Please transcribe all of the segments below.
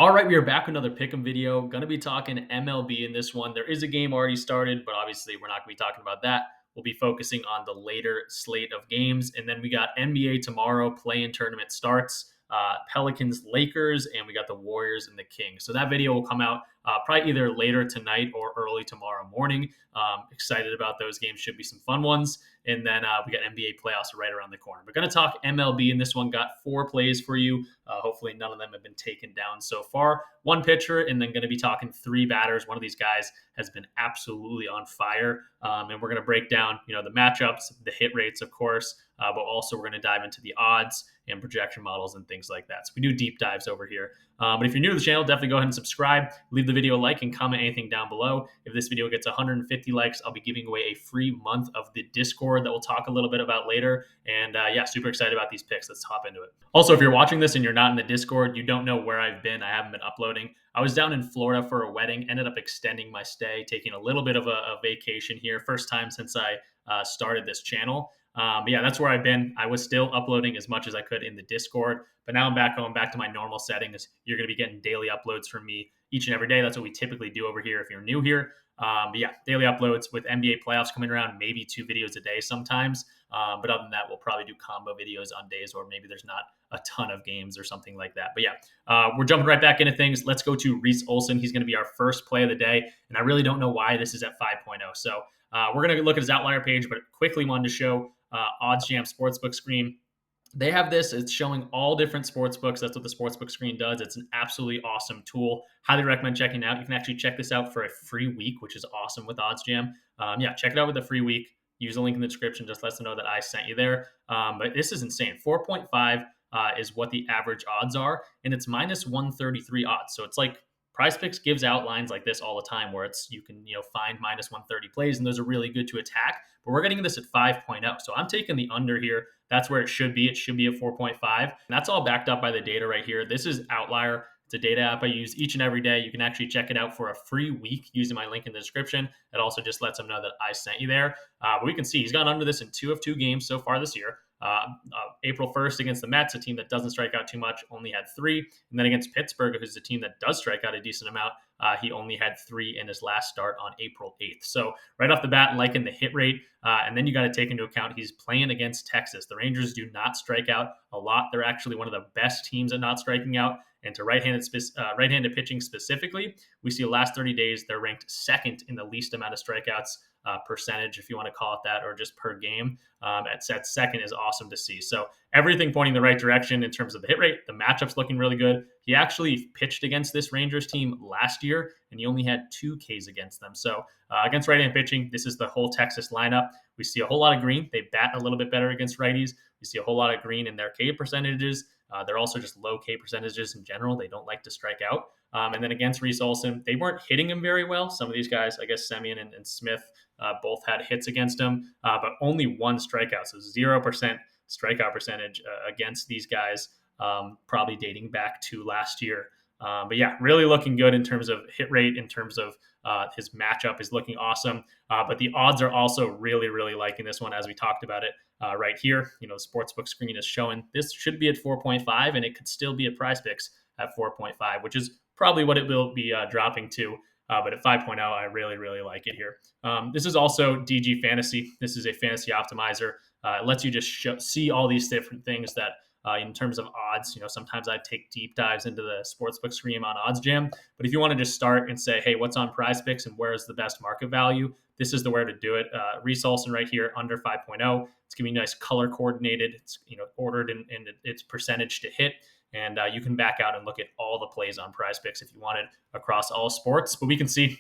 All right, we are back with another pick'em video. Going to be talking MLB in this one. There is a game already started, but obviously we're not going to be talking about that. We'll be focusing on the later slate of games, and then we got NBA tomorrow. Play-in tournament starts. Pelicans, Lakers, and we got the Warriors and the Kings. So that video will come out probably either later tonight or early tomorrow morning. Excited about those games. Should be some fun ones. And then we got NBA playoffs right around the corner. We're going to talk MLB in this one. Got 4 plays for you. Hopefully none of them have been taken down so far. 1 pitcher, and then going to be talking 3 batters. One of these guys has been absolutely on fire. And we're going to break down, the matchups, the hit rates, of course, but also we're going to dive into the odds and projection models and things like that. So we do deep dives over here. But if you're new to the channel, definitely go ahead and subscribe. Leave the video a like and comment anything down below. If this video gets 150 likes, I'll be giving away a free month of the Discord that we'll talk a little bit about later. And yeah, super excited about these picks. Let's hop into it. Also, if you're watching this and you're not in the Discord, you don't know where I've been. I haven't been uploading. I was down in Florida for a wedding, ended up extending my stay, taking a little bit of a vacation here. First time since I started this channel. But yeah, that's where I've been. I was still uploading as much as I could in the Discord, but now I'm going back to my normal settings. You're going to be getting daily uploads from me each and every day. That's what we typically do over here if you're new here. But yeah, daily uploads with NBA playoffs coming around, maybe 2 videos a day sometimes. But other than that, we'll probably do combo videos on days where maybe there's not a ton of games or something like that. But yeah, we're jumping right back into things. Let's go to Reese Olson. He's going to be our first play of the day. And I really don't know why this is at 5.0. So we're going to look at his outlier page, but quickly wanted to show OddsJam Sportsbook screen. They have this. It's showing all different sports books. That's what the sportsbook screen does. It's an absolutely awesome tool. Highly recommend checking it out. You can actually check this out for a free week, which is awesome with OddsJam. Yeah, check it out with a free week. Use the link in the description. Just let them know that I sent you there. But this is insane. 4.5 is what the average odds are, and it's minus 133 odds. So it's like PrizePicks gives out lines like this all the time where you can find minus 130 plays, and those are really good to attack. But we're getting this at 5.0. So I'm taking the under here. That's where it should be. It should be at 4.5. And that's all backed up by the data right here. This is Outlier. It's a data app I use each and every day. You can actually check it out for a free week using my link in the description. It also just lets them know that I sent you there. But we can see he's gone under this in 2 of 2 games so far this year. April 1st against the Mets, a team that doesn't strike out too much, only had 3. And then against Pittsburgh, who's a team that does strike out a decent amount, he only had 3 in his last start on April 8th. So right off the bat, liking the hit rate. And then you got to take into account he's playing against Texas. The Rangers do not strike out a lot. They're actually one of the best teams at not striking out. And to right-handed pitching specifically, we see the last 30 days, they're ranked 2nd in the least amount of strikeouts percentage, if you want to call it that, or just per game. At 2nd is awesome to see. So everything pointing the right direction in terms of the hit rate. The matchup's looking really good. He actually pitched against this Rangers team last year, and he only had 2 Ks against them. So against right-hand pitching, this is the whole Texas lineup. We see a whole lot of green. They bat a little bit better against righties. We see a whole lot of green in their K percentages. They're also just low K percentages in general. They don't like to strike out. And then against Reese Olson, they weren't hitting him very well. Some of these guys, I guess Semien and Smith, both had hits against him, but only 1 strikeout. So 0% strikeout percentage against these guys, probably dating back to last year. But yeah, really looking good in terms of hit rate, in terms of his matchup is looking awesome. But the odds are also really, really liking this one as we talked about it right here. The sportsbook screen is showing this should be at 4.5, and it could still be at PrizePicks at 4.5, which is probably what it will be dropping to. But at 5.0, I really, really like it here. This is also DG Fantasy. This is a fantasy optimizer. It lets you just see all these different things that in terms of odds. Sometimes I take deep dives into the sportsbook screen on OddsJam. But if you want to just start and say, hey, what's on PrizePicks and where is the best market value, this is the where to do it. Reese Olson right here, under 5.0. It's giving you nice color coordinated. It's ordered in its percentage to hit. And you can back out and look at all the plays on PrizePicks if you wanted across all sports. But we can see,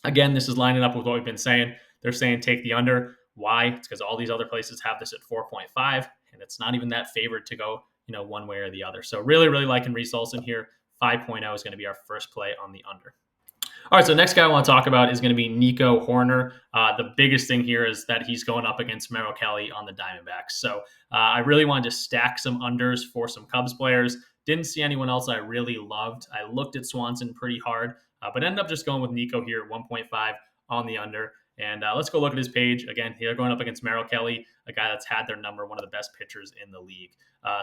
again, this is lining up with what we've been saying. They're saying take the under. Why? It's because all these other places have this at 4.5, and it's not even that favored to go, one way or the other. So really, really liking Reese Olson here. 5.0 is going to be our first play on the under. All right, so next guy I want to talk about is going to be Nico Horner. The biggest thing here is that he's going up against Merrill Kelly on the Diamondbacks. So I really wanted to stack some unders for some Cubs players. Didn't see anyone else I really loved. I looked at Swanson pretty hard, but ended up just going with Nico here, 1.5 on the under. And let's go look at his page. Again, they're going up against Merrill Kelly, a guy that's had their number, one of the best pitchers in the league.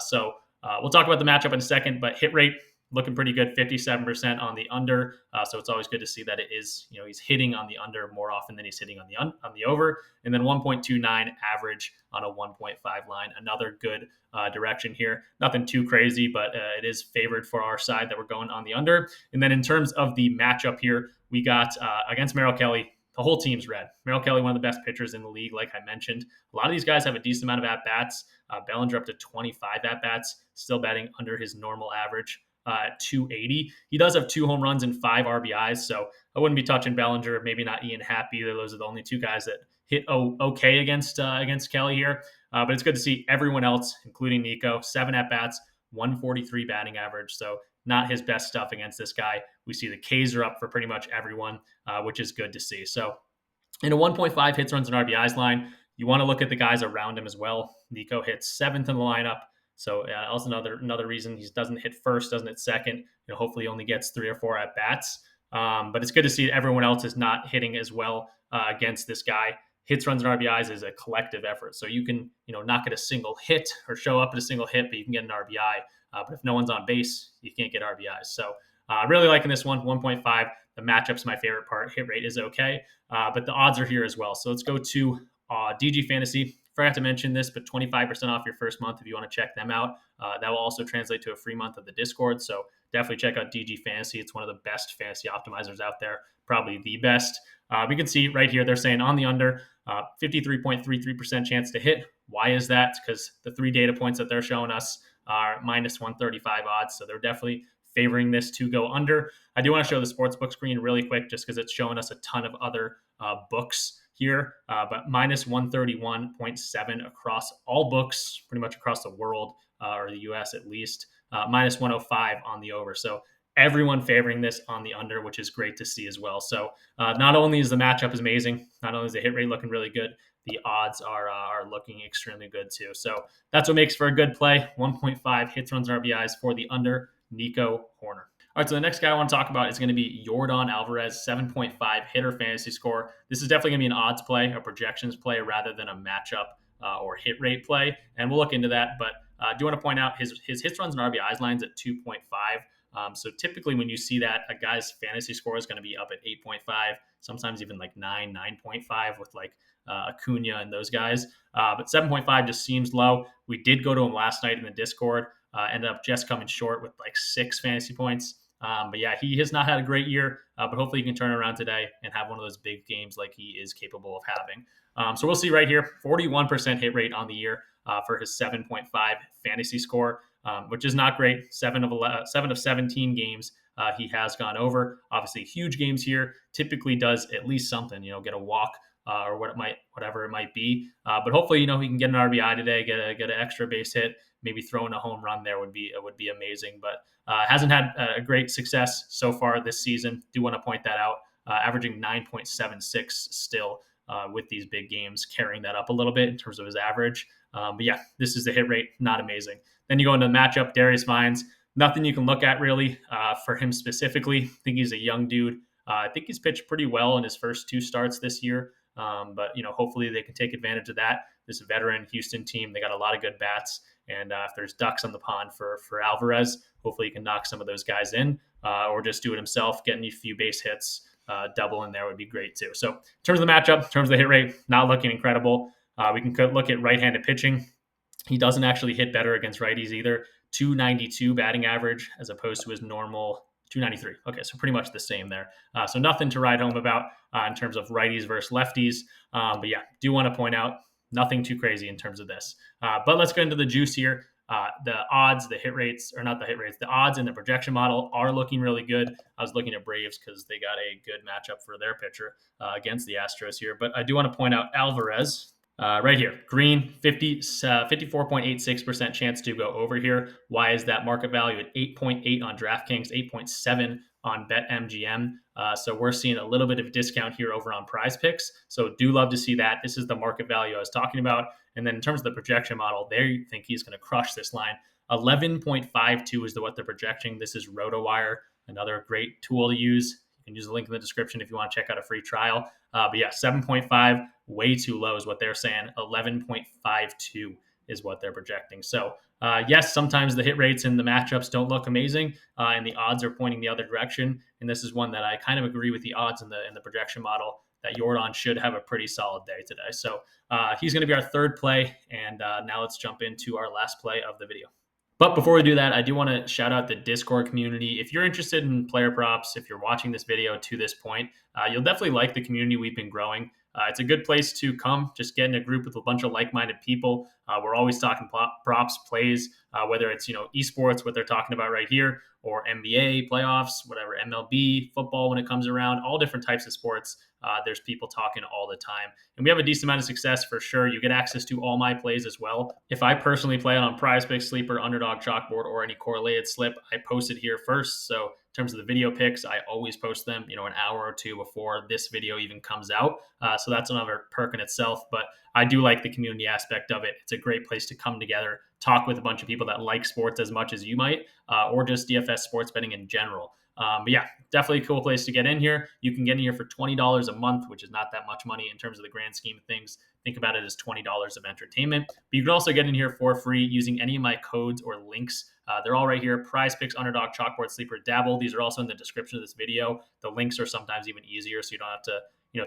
So we'll talk about the matchup in a second, but hit rate, looking pretty good, 57% on the under. So it's always good to see that it is, he's hitting on the under more often than he's hitting on the over. And then 1.29 average on a 1.5 line. Another good direction here. Nothing too crazy, but it is favored for our side that we're going on the under. And then in terms of the matchup here, we got against Merrill Kelly. The whole team's red. Merrill Kelly, one of the best pitchers in the league, like I mentioned. A lot of these guys have a decent amount of at-bats. Bellinger up to 25 at-bats, still batting under his normal average at 280. He does have 2 home runs and 5 RBIs, so I wouldn't be touching Bellinger, maybe not Ian Happ either. Those are the only 2 guys that hit okay against Kelly here. But it's good to see everyone else, including Nico, 7 at-bats, 143 batting average, so not his best stuff against this guy. We see the Ks are up for pretty much everyone, which is good to see. So in a 1.5 hits, runs, and RBIs line, you want to look at the guys around him as well. Nico hits 7th in the lineup. So also another reason he doesn't hit first, doesn't hit second. Hopefully he only gets 3 or 4 at bats. But it's good to see that everyone else is not hitting as well against this guy. Hits, runs, and RBIs is a collective effort. So you can, not get a single hit or show up at a single hit, but you can get an RBI. But if no one's on base, you can't get RBIs. So really liking this one, 1.5. The matchup's my favorite part. Hit rate is okay, but the odds are here as well. So let's go to DG Fantasy. Forgot to mention this, but 25% off your first month if you want to check them out. That will also translate to a free month of the Discord. So definitely check out DG Fantasy. It's one of the best fantasy optimizers out there, probably the best. We can see right here, they're saying on the under, 53.33% chance to hit. Why is that? Because the 3 data points that they're showing us are minus 135 odds. So they're definitely favoring this to go under. I do want to show the sportsbook screen really quick just because it's showing us a ton of other books here, but minus 131.7 across all books, pretty much across the world, or the US at least, minus 105 on the over. So everyone favoring this on the under, which is great to see as well. So not only is the matchup is amazing, not only is the hit rate looking really good, the odds are looking extremely good too. So that's what makes for a good play. 1.5 hits, runs, RBIs for the under, Nico Hoerner. All right, so the next guy I want to talk about is going to be Yordan Alvarez, 7.5 hitter fantasy score. This is definitely going to be an odds play, a projections play, rather than a matchup or hit rate play. And we'll look into that. But I do want to point out his hits, runs, and RBIs lines at 2.5. So typically when you see that, a guy's fantasy score is going to be up at 8.5, sometimes even like 9.5 with like Acuna and those guys. But 7.5 just seems low. We did go to him last night in the Discord. Ended up just coming short with like 6 fantasy points. But yeah, he has not had a great year, but hopefully he can turn around today and have one of those big games like he is capable of having. So we'll see right here, 41% hit rate on the year for his 7.5 fantasy score, which is not great. 7 of 17 games he has gone over. Obviously, huge games here. Typically does at least something, get a walk or whatever it might be. But hopefully, he can get an RBI today, get an extra base hit. Maybe throwing a home run there would be amazing, but hasn't had a great success so far this season. Do want to point that out. Averaging 9.76 still with these big games, carrying that up a little bit in terms of his average. But yeah, this is the hit rate, not amazing. Then you go into the matchup, Darius Vines. Nothing you can look at really for him specifically. I think he's a young dude. I think he's pitched pretty well in his first 2 starts this year. But hopefully they can take advantage of that. This veteran Houston team, they got a lot of good bats. And if there's ducks on the pond for Alvarez, hopefully he can knock some of those guys in or just do it himself, getting a few base hits, double in there would be great too. So in terms of the matchup, in terms of the hit rate, not looking incredible. We can look at right-handed pitching. He doesn't actually hit better against righties either. 292 batting average as opposed to his normal 293. Okay, so pretty much the same there. So nothing to write home about in terms of righties versus lefties. But yeah, do want to point out nothing too crazy in terms of this. But let's get into the juice here. The odds, the hit rates, or not the hit rates, the odds in the projection model are looking really good. I was looking at Braves because they got a good matchup for their pitcher against the Astros here. But I do want to point out Alvarez. Right here, green, 54.86% chance to go over here. Why is that market value at 8.8 on DraftKings, 8.7 on BetMGM? So we're seeing a little bit of a discount here over on PrizePicks. So do love to see that. This is the market value I was talking about. And then in terms of the projection model, they think he's going to crush this line. 11.52 is what they're projecting. This is RotoWire, another great tool to use. You can use the link in the description if you want to check out a free trial. But yeah, 7.5, way too low is what they're saying. 11.52 is what they're projecting. So yes, sometimes the hit rates and the matchups don't look amazing, and the odds are pointing the other direction. And this is one that I kind of agree with the odds in the projection model that Jordan should have a pretty solid day today. So he's going to be our third play, and now let's jump into our last play of the video. But before we do that, I do want to shout out the Discord community. If you're interested in player props, if you're watching this video to this point, you'll definitely like the community we've been growing. It's a good place to come, just get in a group with a bunch of like-minded people. We're always talking props, plays, whether it's esports, what they're talking about right here, or NBA playoffs, whatever, MLB, football when it comes around, all different types of sports. There's people talking all the time. And we have a decent amount of success for sure. You get access to all my plays as well. If I personally play it on PrizePicks, Sleeper, Underdog, Chalkboard, or any correlated slip, I post it here first. So in terms of the video picks, I always post them, an hour or two before this video even comes out. So that's another perk in itself. But I do like the community aspect of it. It's a great place to come together, talk with a bunch of people that like sports as much as you might, or just DFS sports betting in general. But yeah, definitely a cool place to get in here. You can get in here for $20 a month, which is not that much money in terms of the grand scheme of things. Think about it as $20 of entertainment. But you can also get in here for free using any of my codes or links. They're all right here. PrizePicks, Underdog, Chalkboard, Sleeper, Dabble. These are also in the description of this video. The links are sometimes even easier, so you don't have to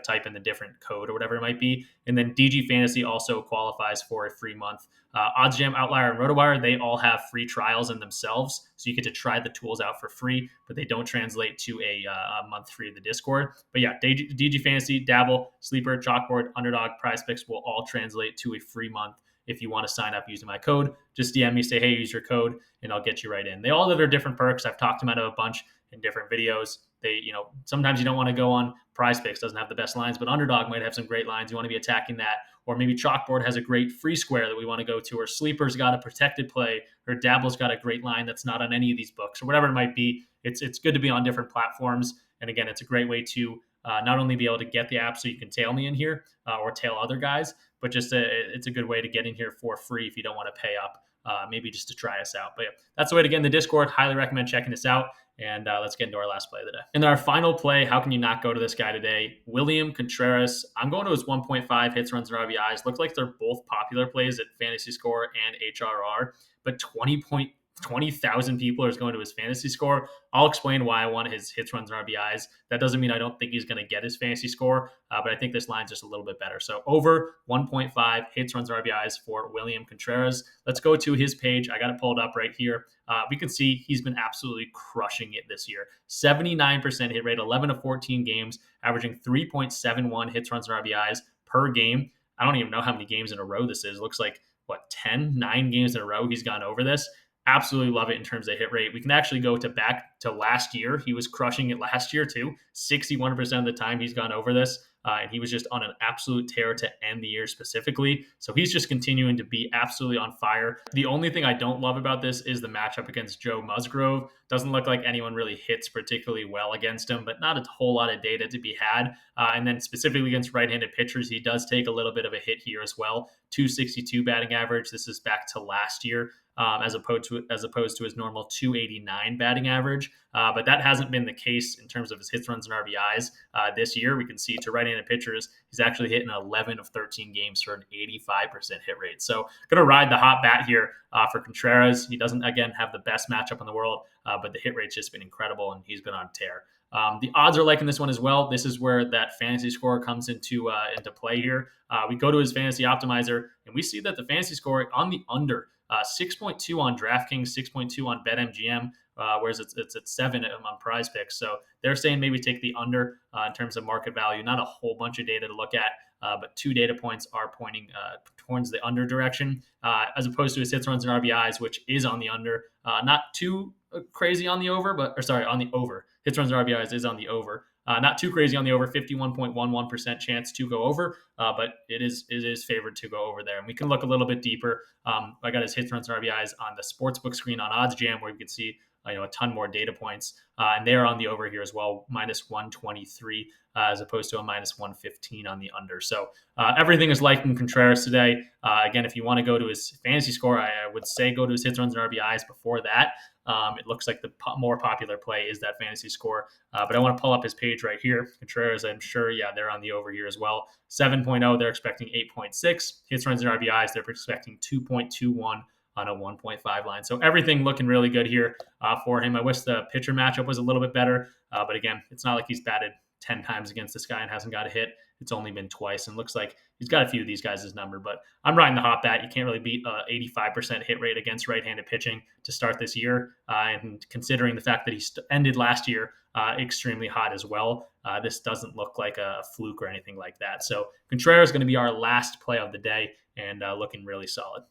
type in the different code or whatever it might be. And then DG Fantasy also qualifies for a free month. OddsJam, Outlier, and RotoWire, they all have free trials in themselves. So you get to try the tools out for free, but they don't translate to a month free of the Discord. But yeah, DG Fantasy, Dabble, Sleeper, Chalkboard, Underdog, PrizePicks will all translate to a free month. If you want to sign up using my code, just DM me, say, hey, use your code, and I'll get you right in. They all have their different perks. I've talked about it a bunch in different videos. They, sometimes you don't want to go on PrizePicks, doesn't have the best lines, but Underdog might have some great lines. You want to be attacking that. Or maybe Chalkboard has a great free square that we want to go to, or Sleeper's got a protected play, or Dabble's got a great line that's not on any of these books, or whatever it might be. It's good to be on different platforms. And again, it's a great way to not only be able to get the app so you can tail me in here or tail other guys, but just it's a good way to get in here for free if you don't want to pay up, maybe just to try us out. But yeah, that's the way to get in the Discord. Highly recommend checking this out. And let's get into our last play of the day. And our final play, how can you not go to this guy today? William Contreras. I'm going to his 1.5 hits, runs, and RBIs. Look like they're both popular plays at Fantasy Score and HRR, but 20,000 people are going to his fantasy score. I'll explain why I want his hits, runs, and RBIs. That doesn't mean I don't think he's going to get his fantasy score, but I think this line's just a little bit better. So over 1.5 hits, runs, and RBIs for William Contreras. Let's go to his page. I got it pulled up right here. We can see he's been absolutely crushing it this year. 79% hit rate, 11 of 14 games, averaging 3.71 hits, runs, and RBIs per game. I don't even know how many games in a row this is. It looks like, 9 games in a row he's gone over this. Absolutely love it in terms of hit rate. We can actually go back to last year. He was crushing it last year too. 61% of the time he's gone over this. And he was just on an absolute tear to end the year specifically. So he's just continuing to be absolutely on fire. The only thing I don't love about this is the matchup against Joe Musgrove. Doesn't look like anyone really hits particularly well against him, but not a whole lot of data to be had. And then specifically against right-handed pitchers, he does take a little bit of a hit here as well. 262 batting average. This is back to last year. As opposed to his normal 289 batting average. But that hasn't been the case in terms of his hits, runs, and RBIs this year. We can see to right-handed pitchers, he's actually hitting 11 of 13 games for an 85% hit rate. So going to ride the hot bat here for Contreras. He doesn't, again, have the best matchup in the world, but the hit rate's just been incredible, and he's been on tear. The odds are liking this one as well. This is where that fantasy score comes into play here. We go to his fantasy optimizer, and we see that the fantasy score on the under, 6.2 on DraftKings, 6.2 on BetMGM, whereas it's at 7 on PrizePicks. So they're saying maybe take the under in terms of market value. Not a whole bunch of data to look at, but 2 data points are pointing towards the under direction, as opposed to his hits, runs, and RBIs, which is on the under. Not too crazy on the over, on the over. Hits, runs, and RBIs is on the over. Not too crazy on the over, 51.11% chance to go over, but it is favored to go over there. And we can look a little bit deeper. I got his hits, runs, and RBIs on the sportsbook screen on OddsJam, where you can see a ton more data points. And they're on the over here as well, minus 123 as opposed to a minus 115 on the under. So everything is liking Contreras today. Again, if you want to go to his fantasy score, I would say go to his hits, runs, and RBIs before that. It looks like the more popular play is that fantasy score. But I want to pull up his page right here. Contreras, I'm sure, yeah, they're on the over here as well. 7.0, they're expecting 8.6. Hits, runs, and RBIs, they're expecting 2.21 on a 1.5 line. So everything looking really good here for him. I wish the pitcher matchup was a little bit better. But again, it's not like he's batted 10 times against this guy and hasn't got a hit. It's only been twice, and looks like he's got a few of these guys' number. But I'm riding the hot bat. You can't really beat 85% hit rate against right-handed pitching to start this year. And considering the fact that he ended last year extremely hot as well, this doesn't look like a fluke or anything like that. So Contreras is going to be our last play of the day, and looking really solid.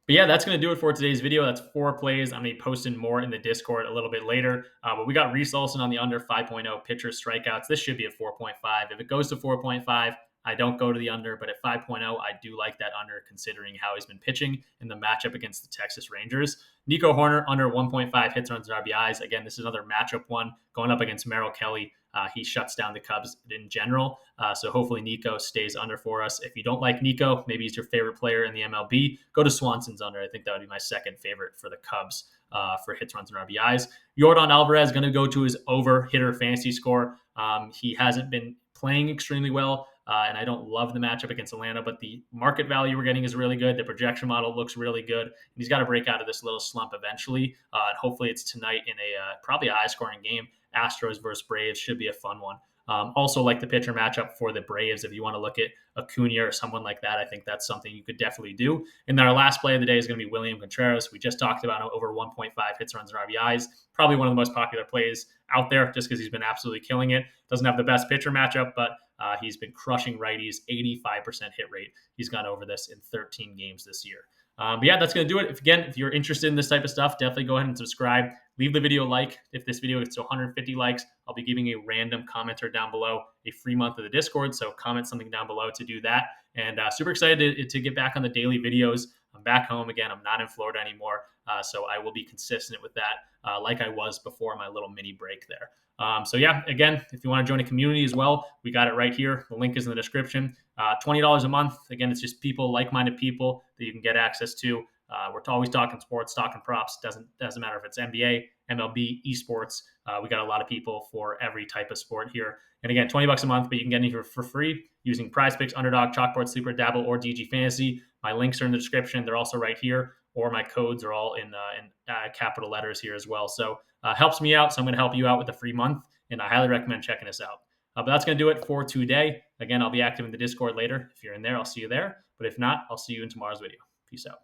But yeah, that's going to do it for today's video. That's 4 plays. I'm going to be posting more in the Discord a little bit later. But we got Reese Olson on the under 5.0 pitcher strikeouts. This should be at 4.5. If it goes to 4.5, I don't go to the under. But at 5.0, I do like that under considering how he's been pitching in the matchup against the Texas Rangers. Nico Horner under 1.5 hits, runs, and RBIs. Again, this is another matchup one going up against Merrill Kelly. He shuts down the Cubs in general. So hopefully Nico stays under for us. If you don't like Nico, maybe he's your favorite player in the MLB, go to Swanson's under. I think that would be my second favorite for the Cubs for hits, runs, and RBIs. Yordan Alvarez going to go to his over hitter fantasy score. He hasn't been playing extremely well. And I don't love the matchup against Atlanta, but the market value we're getting is really good. The projection model looks really good. And he's got to break out of this little slump eventually. And hopefully it's tonight in probably a high-scoring game. Astros versus Braves should be a fun one. Also like the pitcher matchup for the Braves. If you want to look at Acuna or someone like that, I think that's something you could definitely do. And then our last play of the day is going to be William Contreras. We just talked about over 1.5 hits, runs, and RBIs. Probably one of the most popular plays out there just because he's been absolutely killing it. Doesn't have the best pitcher matchup, but he's been crushing righties, 85% hit rate. He's gone over this in 13 games this year. But yeah, that's going to do it. If you're interested in this type of stuff, definitely go ahead and subscribe. Leave the video a like. If this video gets to 150 likes, I'll be giving a random commenter down below a free month of the Discord. So comment something down below to do that. And super excited to get back on the daily videos. I'm back home again. I'm not in Florida anymore. So I will be consistent with that like I was before my little mini break there. So yeah, again, if you want to join a community as well, we got it right here. The link is in the description. $20 a month. Again, it's just like-minded people that you can get access to. We're always talking sports, talking props. Doesn't matter if it's NBA, MLB, esports. We got a lot of people for every type of sport here. And again, $20 a month, but you can get in here for free using PrizePicks, Underdog, Chalkboard, Sleeper, Dabble, or DG Fantasy. My links are in the description. They're also right here, or my codes are all in capital letters here as well. So helps me out. So I'm going to help you out with a free month, and I highly recommend checking us out. But that's going to do it for today. Again, I'll be active in the Discord later. If you're in there, I'll see you there. But if not, I'll see you in tomorrow's video. Peace out.